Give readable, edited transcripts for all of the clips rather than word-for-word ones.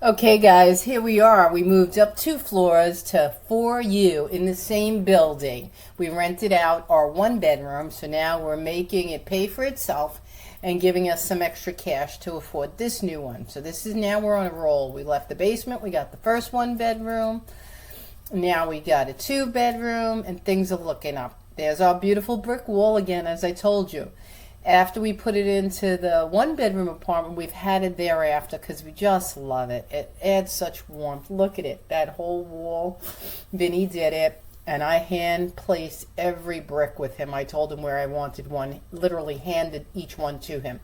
Okay, guys, here we are. We moved up 2 floors to 4U in the same building. We rented out our 1 bedroom, so now we're making it pay for itself and giving us some extra cash to afford this new one. So this is now we're on a roll. We left the basement, we got the first 1 bedroom. Now we got a 2 bedroom, and things are looking up. There's our beautiful brick wall again, as I told you. After we put it into the 1 bedroom apartment, we've had it thereafter because we just love it. It adds such warmth. Look at it, that whole wall. Vinny did it, and I hand placed every brick with him. I told him where I wanted one, literally handed each one to him.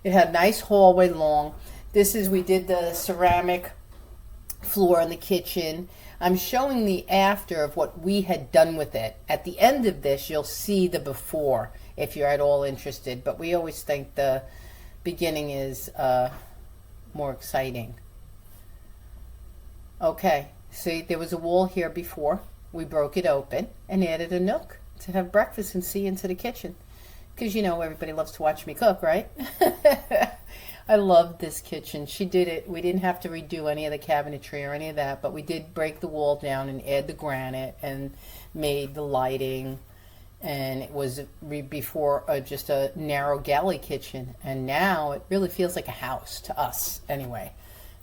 It had a nice hallway long. We did the ceramic floor in the kitchen. I'm showing the after of what we had done with it. At the end of this, you'll see the before if you're at all interested. But we always think the beginning is more exciting. Okay, see, there was a wall here before. We broke it open and added a nook to have breakfast and see into the kitchen. Because you know everybody loves to watch me cook, right? I love this kitchen. She did it. We didn't have to redo any of the cabinetry or any of that, but we did break the wall down and add the granite and made the lighting. And it was before just a narrow galley kitchen, and now it really feels like a house to us anyway.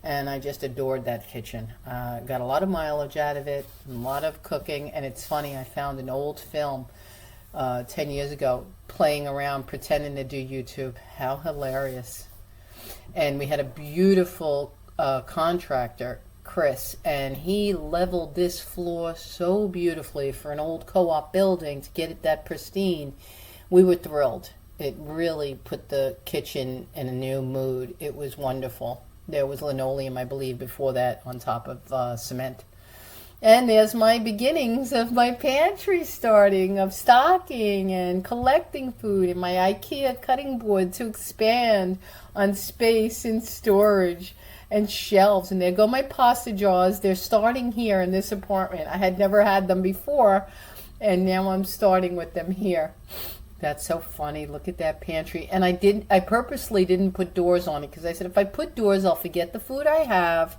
And I just adored that kitchen. Got a lot of mileage out of it, a lot of cooking. And it's funny, I found an old film 10 years ago playing around pretending to do YouTube. How hilarious. And we had a beautiful contractor, Chris, and he leveled this floor so beautifully for an old co-op building to get it that pristine. We were thrilled. It really put the kitchen in a new mood. It was wonderful. There was linoleum, I believe, before that on top of cement. And there's my beginnings of my pantry starting, of stocking and collecting food, and my IKEA cutting board to expand on space and storage and shelves. And there go my pasta jars. They're starting here in this apartment. I had never had them before, and now I'm starting with them here. That's so funny. Look at that pantry. And I purposely didn't put doors on it because I said if I put doors, I'll forget the food I have.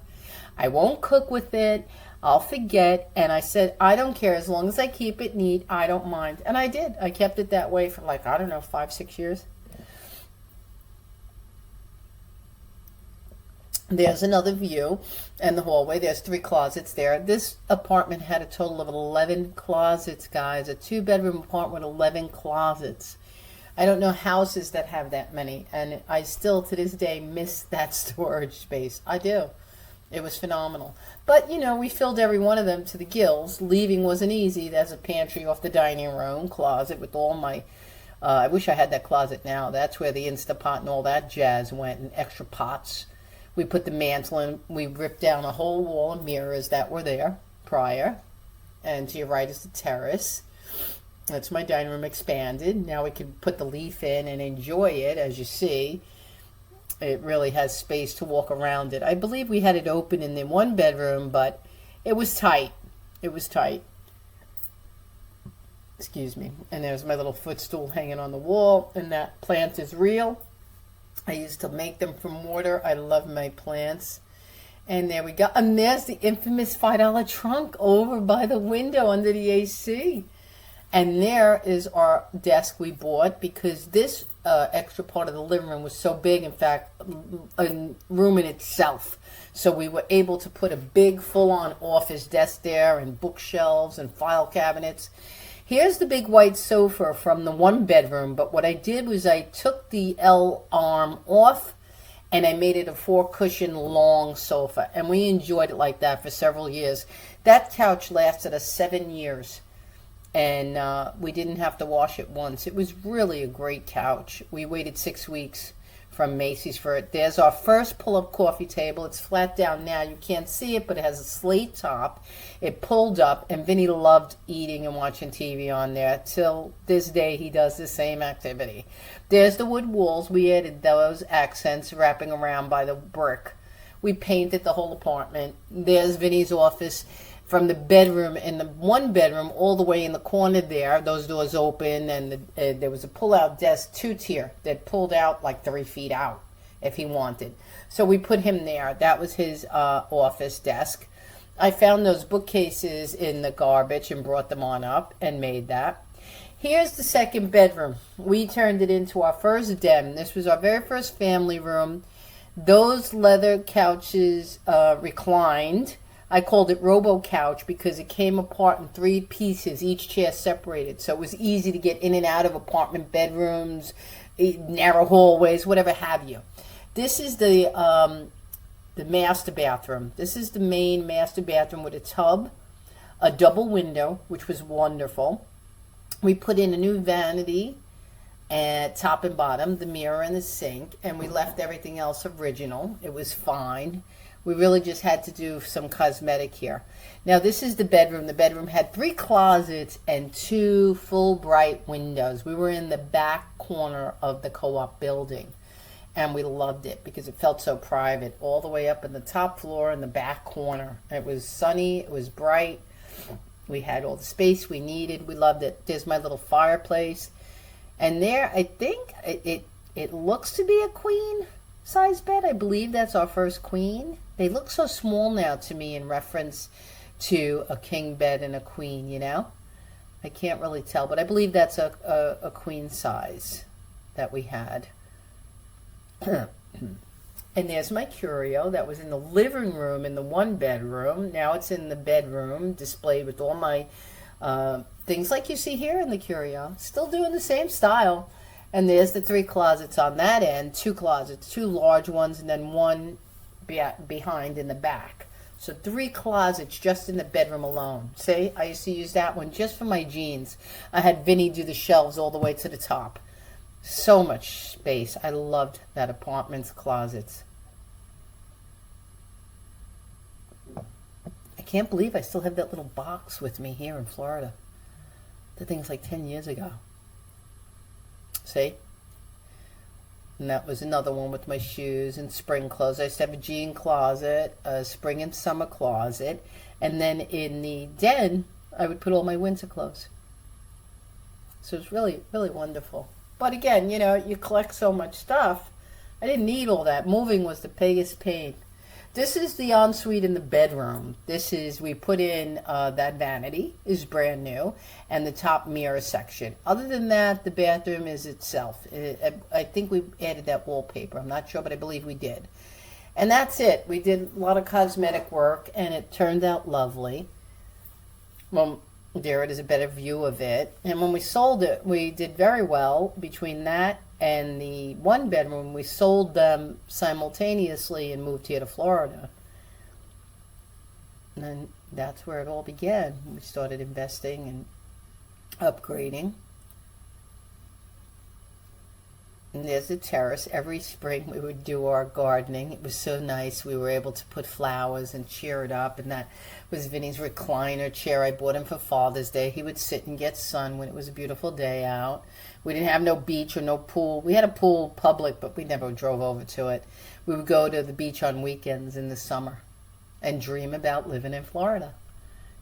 I won't cook with it. I'll forget. And I said, I don't care. As long as I keep it neat, I don't mind. And I did. I kept it that way for like, I don't know, 5-6 years. There's another view in the hallway. There's 3 closets there. This apartment had a total of 11 closets, guys. A 2-bedroom apartment with 11 closets. I don't know houses that have that many. And I still, to this day, miss that storage space. I do. It was phenomenal. But, you know, we filled every one of them to the gills. Leaving wasn't easy. There's a pantry off the dining room, closet with all my... I wish I had that closet now. That's where the Instapot and all that jazz went, and extra pots. We put the mantle in. We ripped down a whole wall of mirrors that were there prior. And to your right is the terrace. That's my dining room expanded. Now we can put the leaf in and enjoy it, as you see. It really has space to walk around it. I believe we had it open in the 1 bedroom, but it was tight. It was tight. Excuse me. And there's my little footstool hanging on the wall, and that plant is real. I used to make them from mortar. I love my plants. And there we go. And there's the infamous $5 trunk over by the window under the AC. And there is our desk we bought because this extra part of the living room was so big, in fact, a room in itself. So we were able to put a big full-on office desk there and bookshelves and file cabinets. Here's the big white sofa from the 1 bedroom, but what I did was I took the L arm off and I made it a 4-cushion long sofa, and we enjoyed it like that for several years. That couch lasted us 7 years. And we didn't have to wash it once. It was really a great couch. We waited 6 weeks from Macy's for it. There's our first pull-up coffee table. It's flat down now. You can't see it, but it has a slate top. It pulled up, and Vinny loved eating and watching TV on there. Till this day, he does the same activity. There's the wood walls. We added those accents wrapping around by the brick. We painted the whole apartment. There's Vinny's office. From the bedroom in the 1 bedroom all the way in the corner there, those doors open, and there was a pull-out desk 2-tier that pulled out like 3 feet out. if he wanted. So we put him there. That was his office desk. I found those bookcases in the garbage and brought them on up and made that. Here's the second bedroom. We turned it into our first den. This was our very first family room. Those leather couches reclined. I called it Robo Couch because it came apart in three pieces, each chair separated. So it was easy to get in and out of apartment bedrooms, narrow hallways, whatever have you. This is the master bathroom. This is the main master bathroom with a tub, a double window, which was wonderful. We put in a new vanity at top and bottom, the mirror and the sink, and we left everything else original. It was fine. We really just had to do some cosmetic here. Now this is the bedroom. The bedroom had 3 closets and 2 full bright windows. We were in the back corner of the co-op building, and we loved it because it felt so private, all the way up in the top floor in the back corner. It was sunny, it was bright. We had all the space we needed. We loved it. There's my little fireplace. And there, I think it looks to be a queen size bed. I believe that's our first queen. They look so small now to me in reference to a king bed and a queen, you know? I can't really tell, but I believe that's a queen size that we had. And there's my curio that was in the living room in the 1 bedroom. Now it's in the bedroom, displayed with all my things like you see here in the curio. Still doing the same style. And there's the 3 closets on that end. 2 closets, 2 large ones, and then 1 behind in the back. So 3 closets just in the bedroom alone. See, I used to use that one just for my jeans. I had Vinny do the shelves all the way to the top. So much space. I loved that apartment's closets. I can't believe I still have that little box with me here in Florida. The thing's like 10 years ago. See? And that was another one with my shoes and spring clothes. I used to have a jean closet, a spring and summer closet, and then in the den, I would put all my winter clothes. So it's really, really wonderful. But again, you know, you collect so much stuff. I didn't need all that. Moving was the biggest pain. This is the ensuite in the bedroom. This is, we put in that vanity is brand new, and the top mirror section. Other than that, the bathroom is itself. I think we added that wallpaper. I'm not sure, but I believe we did. And that's it. We did a lot of cosmetic work, and it turned out lovely. Well, there it is, a better view of it. And when we sold it, we did very well between that and the 1 bedroom. We sold them simultaneously and moved here to Florida. And then that's where it all began. We started investing and upgrading. And there's the terrace. Every spring we would do our gardening. It was so nice. We were able to put flowers and cheer it up. And that was Vinny's recliner chair. I bought him for Father's Day. He would sit and get sun when it was a beautiful day out. We didn't have no beach or no pool. We had a pool public, but we never drove over to it. We would go to the beach on weekends in the summer and dream about living in Florida.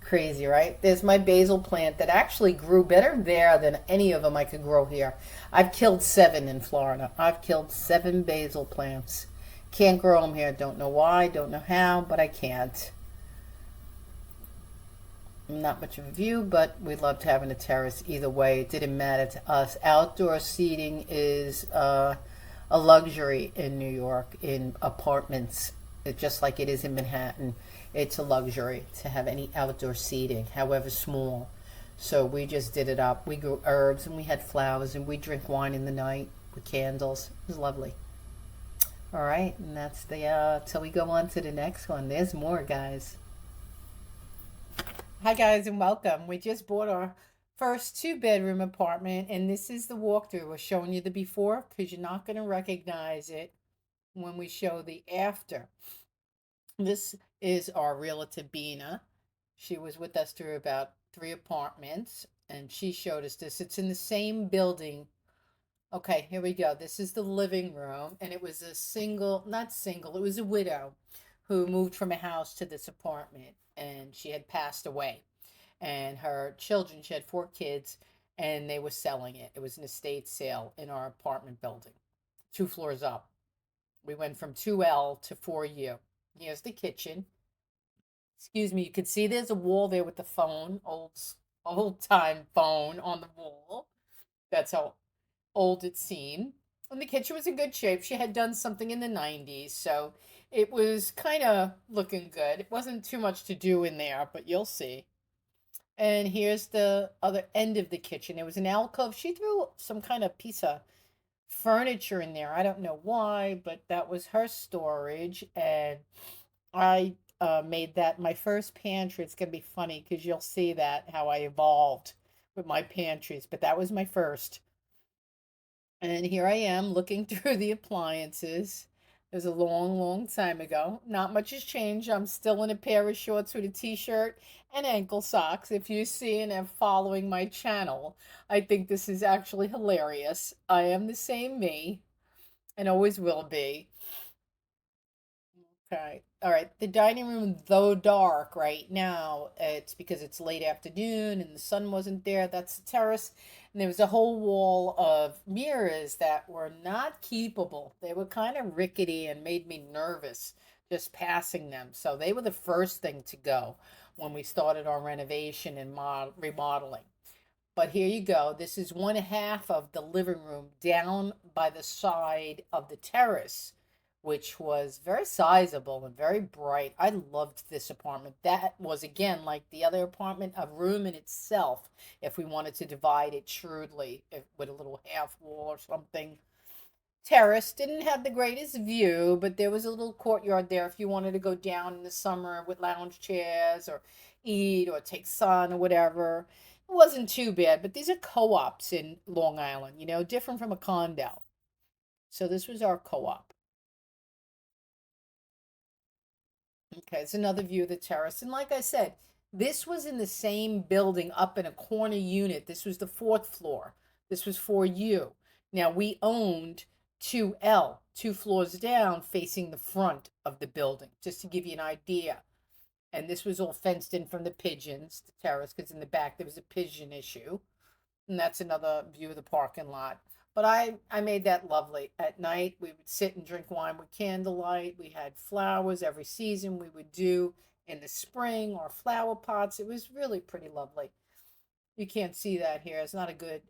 Crazy, right? There's my basil plant that actually grew better there than any of them I could grow here. I've killed 7 in Florida. I've killed 7 basil plants. Can't grow them here. Don't know why, don't know how, but I can't. Not much of a view, but we loved having a terrace either way. It didn't matter to us. Outdoor seating is a luxury in New York, in apartments, just like it is in Manhattan. It's a luxury to have any outdoor seating, however small. So we just did it up. We grew herbs and we had flowers and we drink wine in the night with candles. It was lovely. All right, and that's the till we go on to the next one. There's more, guys. Hi guys, and welcome. We just bought our first 2-bedroom apartment, and this is the walkthrough. We're showing you the before because you're not going to recognize it when we show the after. This is our realtor, Bina. She was with us through about 3 apartments, and she showed us this. It's in the same building. Okay, here we go. This is the living room, and it was a single, not single, it was a widow who moved from a house to this apartment, and she had passed away. And her children, she had 4 kids, and they were selling it. It was an estate sale in our apartment building, 2 floors up. We went from 2L to 4U. Here's the kitchen. Excuse me, you can see there's a wall there with the phone, old time phone on the wall. That's how old it seemed. And the kitchen was in good shape. She had done something in the 90s, so it was kind of looking good. It wasn't too much to do in there, but you'll see. And here's the other end of the kitchen. It was an alcove. She threw some kind of piece of furniture in there. I don't know why, but that was her storage. And I made that my first pantry. It's going to be funny because you'll see that how I evolved with my pantries, but that was my first. And here I am looking through the appliances. It was a long, long time ago. Not much has changed. I'm still in a pair of shorts with a t-shirt and ankle socks. If you see and are following my channel, I think this is actually hilarious. I am the same me and always will be. Okay. All right. The dining room, though dark right now, it's because it's late afternoon and the sun wasn't there. That's the terrace. And there was a whole wall of mirrors that were not keepable. They were kind of rickety and made me nervous just passing them. So they were the first thing to go when we started our renovation and remodeling. But here you go. This is one half of the living room down by the side of the terrace, which was very sizable and very bright. I loved this apartment. That was, again, like the other apartment, a room in itself if we wanted to divide it shrewdly with a little half wall or something. Terrace didn't have the greatest view, but there was a little courtyard there if you wanted to go down in the summer with lounge chairs or eat or take sun or whatever. It wasn't too bad, but these are co-ops in Long Island, different from a condo. So this was our co-op. Okay, it's another view of the terrace. And like I said, this was in the same building up in a corner unit. This was the fourth floor. This was for you. Now we owned 2L, two floors down, facing the front of the building, just to give you an idea. And this was all fenced in from the pigeons, the terrace, because in the back there was a pigeon issue. And that's another view of the parking lot. But I made that lovely. At night, we would sit and drink wine with candlelight. We had flowers every season. We would do in the spring or flower pots. It was really pretty lovely. You can't see that here. It's not a good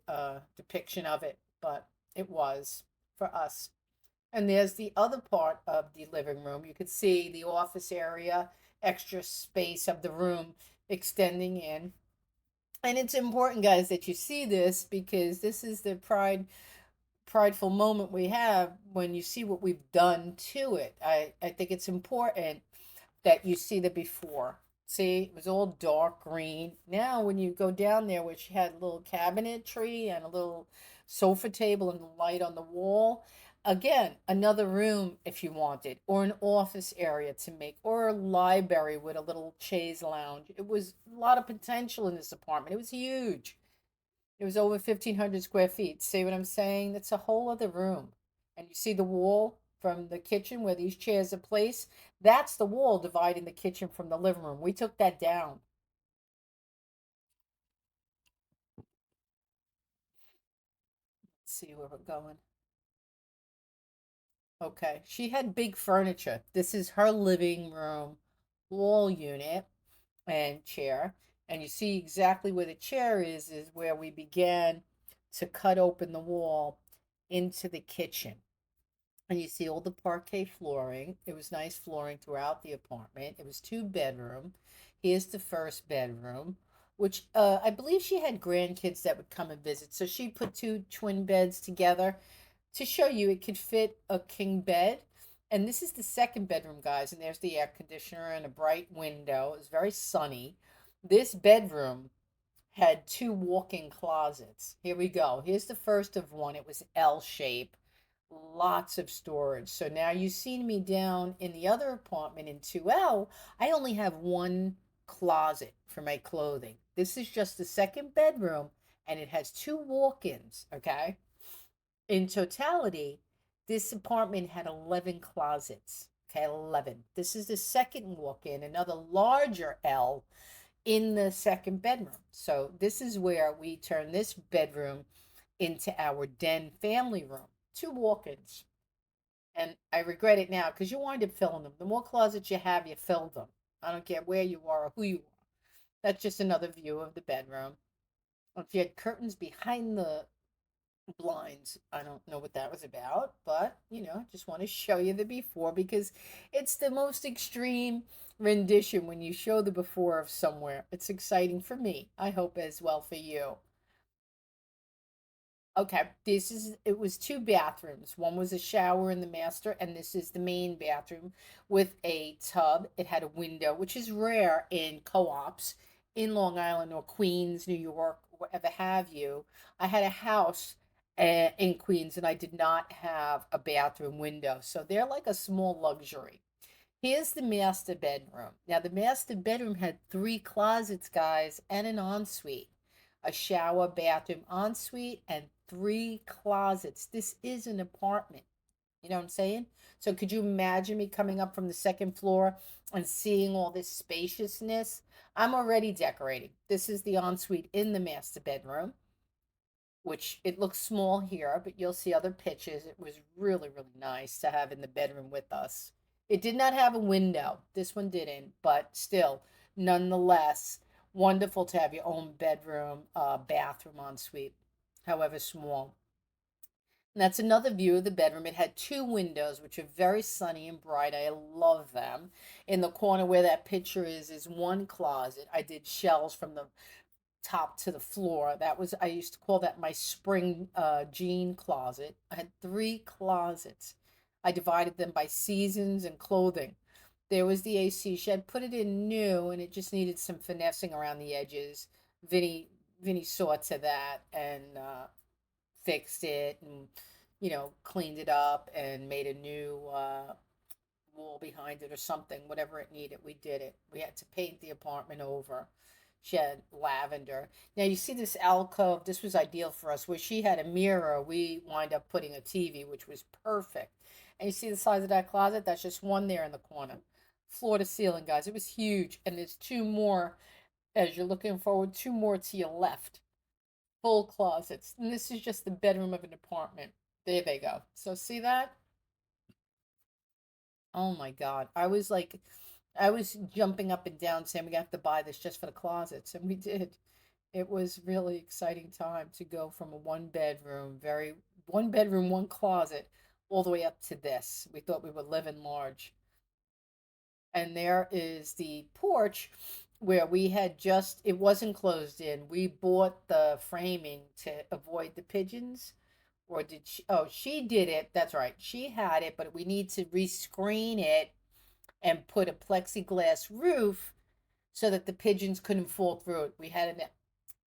depiction of it, but it was for us. And there's the other part of the living room. You could see the office area, extra space of the room extending in. And it's important, guys, that you see this because this is the prideful moment we have when you see what we've done to it. I think it's important that you see the before. See, it was all dark green. Now, when you go down there, which had a little cabinetry and a little sofa table and the light on the wall, again, another room if you wanted, or an office area to make, or a library with a little chaise lounge. It was a lot of potential in this apartment. It was huge. It was over 1,500 square feet. See what I'm saying? That's a whole other room. And you see the wall from the kitchen where these chairs are placed? That's the wall dividing the kitchen from the living room. We took that down. Let's see where we're going. Okay. She had big furniture. This is her living room wall unit and chair. And you see exactly where the chair is where we began to cut open the wall into the kitchen. And you see all the parquet flooring. It was nice flooring throughout the apartment. It was 2 bedroom. Here's the first bedroom, which I believe she had grandkids that would come and visit. So she put two twin beds together to show you it could fit a king bed. And this is the second bedroom, guys. And there's the air conditioner and a bright window. It was very sunny. This bedroom had two walk-in closets. Here we go. Here's the first of one. It was L shape, lots of storage. So now you see me down in the other apartment in 2L, I only have one closet for my clothing. This is just the second bedroom and it has two walk-ins, okay? In totality, this apartment had 11 closets. Okay, 11. This is the second walk-in, another larger L in the second bedroom. So this is where we turn this bedroom into our den family room. Two walk-ins. And I regret it now because you wind up filling them. The more closets you have, you fill them. I don't care where you are or who you are. That's just another view of the bedroom. If you had curtains behind the blinds, I don't know what that was about, but just want to show you the before because it's the most extreme rendition when you show the before of somewhere. It's exciting for me. I hope as well for you. Okay, it was two bathrooms. One was a shower in the master, and this is the main bathroom with a tub. It had a window, which is rare in co-ops in Long Island or Queens, New York, whatever have you. I had a house in Queens, and I did not have a bathroom window. So they're like a small luxury. Here's the master bedroom. Now, the master bedroom had three closets, guys, and an ensuite, a shower, bathroom, ensuite, and three closets. This is an apartment. You know what I'm saying? So, could you imagine me coming up from the second floor and seeing all this spaciousness? I'm already decorating. This is the ensuite in the master bedroom, which it looks small here, but you'll see other pictures. It was really, really nice to have in the bedroom with us. It did not have a window. This one didn't, but still, nonetheless, wonderful to have your own bedroom, bathroom ensuite, however small. And that's another view of the bedroom. It had two windows, which are very sunny and bright. I love them. In the corner where that picture is one closet. I did shelves from the top to the floor. That was, I used to call that my spring jean closet. I had three closets. I divided them by seasons and clothing. There was the AC shed, put it in new, and it just needed some finessing around the edges. Vinny saw to that and fixed it and cleaned it up and made a new wall behind it or something, whatever it needed, we did it. We had to paint the apartment over. She had lavender. Now you see this alcove, this was ideal for us. Where she had a mirror, we wind up putting a TV, which was perfect. And you see the size of that closet? That's just one there in the corner. Floor to ceiling, guys. It was huge. And there's two more as you're looking forward, two more to your left. Full closets. And this is just the bedroom of an apartment. There they go. So see that? Oh my God. I was jumping up and down saying we have to buy this just for the closets, and we did. It was really exciting time to go from a one bedroom, one closet, all the way up to this. We thought we were living large. And there is the porch where we had just, it wasn't closed in. We bought the framing to avoid the pigeons. Or did she? Oh, she did it. That's right. She had it, but we need to rescreen it and put a plexiglass roof so that the pigeons couldn't fall through it. We had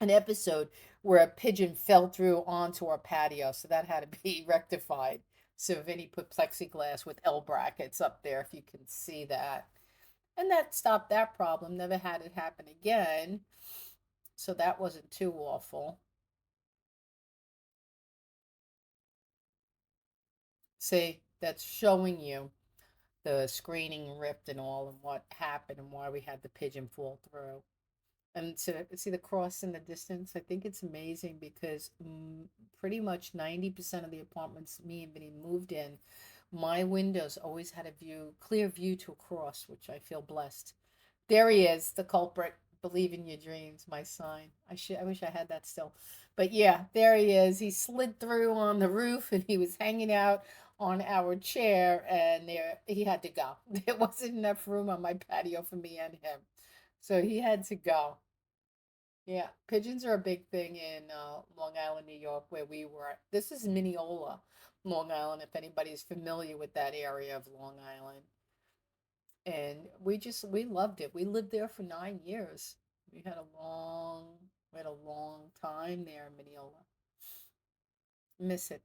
an episode where a pigeon fell through onto our patio, so that had to be rectified. So Vinny put plexiglass with L brackets up there, if you can see that. And that stopped that problem. Never had it happen again. So that wasn't too awful. See, that's showing you the screening ripped and all, and what happened and why we had the pigeon fall through. And to see the cross in the distance, I think it's amazing because pretty much 90% of the apartments me and Vinny moved in, my windows always had a clear view to a cross, which I feel blessed. There he is, the culprit. Believe in your dreams, my sign. I wish I had that still. But yeah, there he is. He slid through on the roof and he was hanging out on our chair, and there he had to go. There wasn't enough room on my patio for me and him. So he had to go. Yeah, pigeons are a big thing in Long Island, New York, where we were. This is Mineola, Long Island, if anybody's familiar with that area of Long Island. And we loved it. We lived there for 9 years. We had a long time there in Mineola. Miss it.